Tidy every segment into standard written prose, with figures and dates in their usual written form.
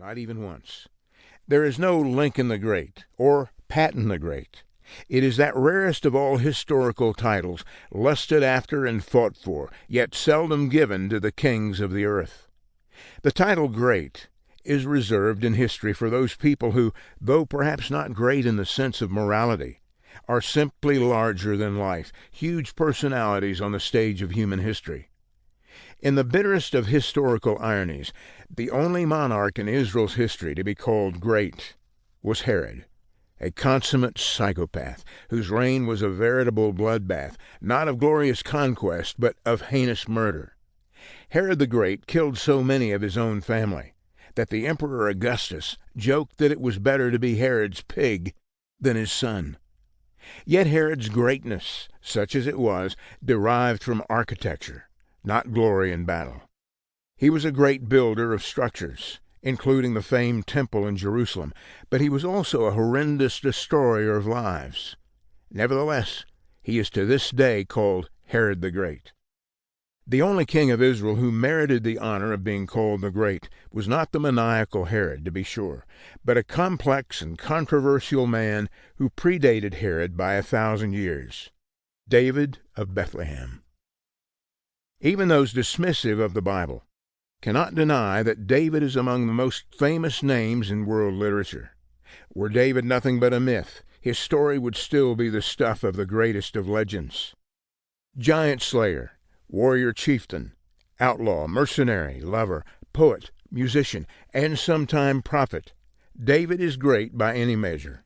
not even once. There is no Lincoln the Great or Patton the Great. It is that rarest of all historical titles, lusted after and fought for, yet seldom given to the kings of the earth. The title Great is reserved in history for those people who, though perhaps not great in the sense of morality, are simply larger than life, huge personalities on the stage of human history. In the bitterest of historical ironies, the only monarch in Israel's history to be called great was Herod, a consummate psychopath whose reign was a veritable bloodbath, not of glorious conquest, but of heinous murder. Herod the Great killed so many of his own family that the Emperor Augustus joked that it was better to be Herod's pig than his son. Yet Herod's greatness, such as it was, derived from architecture, not glory in battle. He was a great builder of structures, including the famed temple in Jerusalem, but he was also a horrendous destroyer of lives. Nevertheless, he is to this day called Herod the Great. The only king of Israel who merited the honor of being called the Great was not the maniacal Herod, to be sure, but a complex and controversial man who predated Herod by 1,000 years, David of Bethlehem. Even those dismissive of the Bible cannot deny that David is among the most famous names in world literature. Were David nothing but a myth, his story would still be the stuff of the greatest of legends. Giant slayer, warrior chieftain, outlaw, mercenary, lover, poet, musician, and sometime prophet, David is great by any measure.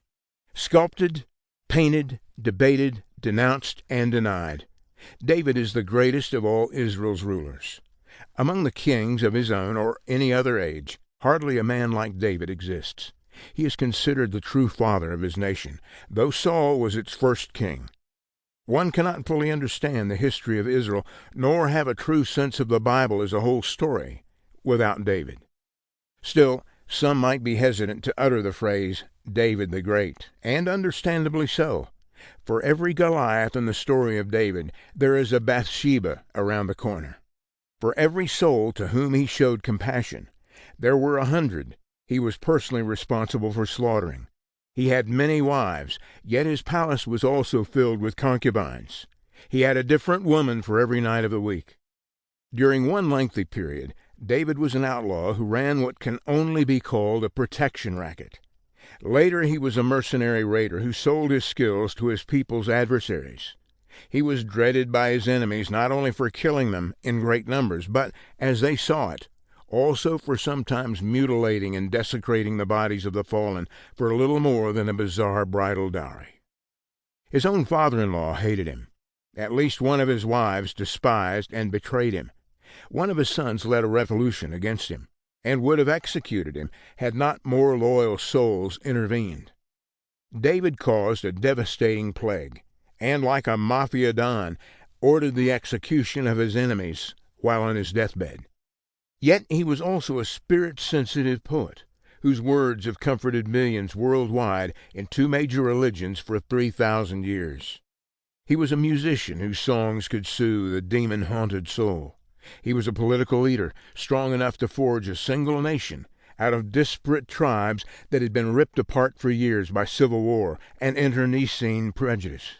Sculpted, painted, debated, denounced, and denied, David is the greatest of all Israel's rulers. Among the kings of his own or any other age, hardly a man like David exists. He is considered the true father of his nation, though Saul was its first king. One cannot fully understand the history of Israel, nor have a true sense of the Bible as a whole story, without David. Still, some might be hesitant to utter the phrase, David the Great, and understandably so. For every Goliath in the story of David, there is a Bathsheba around the corner. For every soul to whom he showed compassion, there were 100 he was personally responsible for slaughtering. He had many wives, yet his palace was also filled with concubines. He had a different woman for every night of the week. During one lengthy period, David was an outlaw who ran what can only be called a protection racket. Later he was a mercenary raider who sold his skills to his people's adversaries. He was dreaded by his enemies not only for killing them in great numbers, but, as they saw it, also for sometimes mutilating and desecrating the bodies of the fallen for a little more than a bizarre bridal dowry. His own father-in-law hated him. At least one of his wives despised and betrayed him. One of his sons led a revolution against him, and would have executed him had not more loyal souls intervened. David caused a devastating plague, and like a mafia don, ordered the execution of his enemies while on his deathbed. Yet he was also a spirit-sensitive poet, whose words have comforted millions worldwide in 2 major religions for 3,000 years. He was a musician whose songs could soothe a demon-haunted soul. He was a political leader, strong enough to forge a single nation out of disparate tribes that had been ripped apart for years by civil war and internecine prejudice.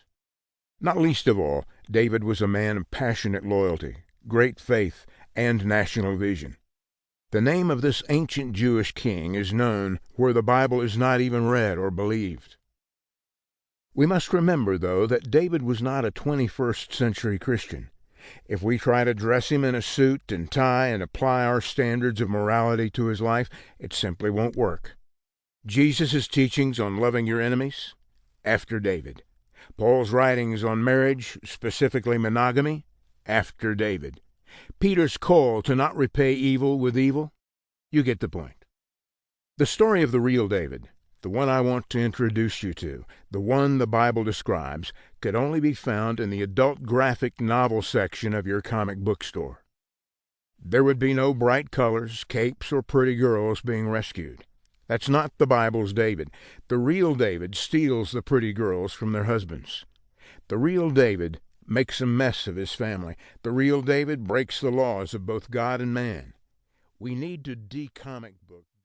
Not least of all, David was a man of passionate loyalty, great faith, and national vision. The name of this ancient Jewish king is known where the Bible is not even read or believed. We must remember, though, that David was not a 21st century Christian. If we try to dress him in a suit and tie and apply our standards of morality to his life, it simply won't work. Jesus' teachings on loving your enemies? After David. Paul's writings on marriage, specifically monogamy? After David. Peter's call to not repay evil with evil? You get the point. The story of the real David, the one I want to introduce you to, the one the Bible describes, could only be found in the adult graphic novel section of your comic book store. There would be no bright colors, capes, or pretty girls being rescued. That's not the Bible's David. The real David steals the pretty girls from their husbands. The real David makes a mess of his family. The real David breaks the laws of both God and man. We need to de-comic book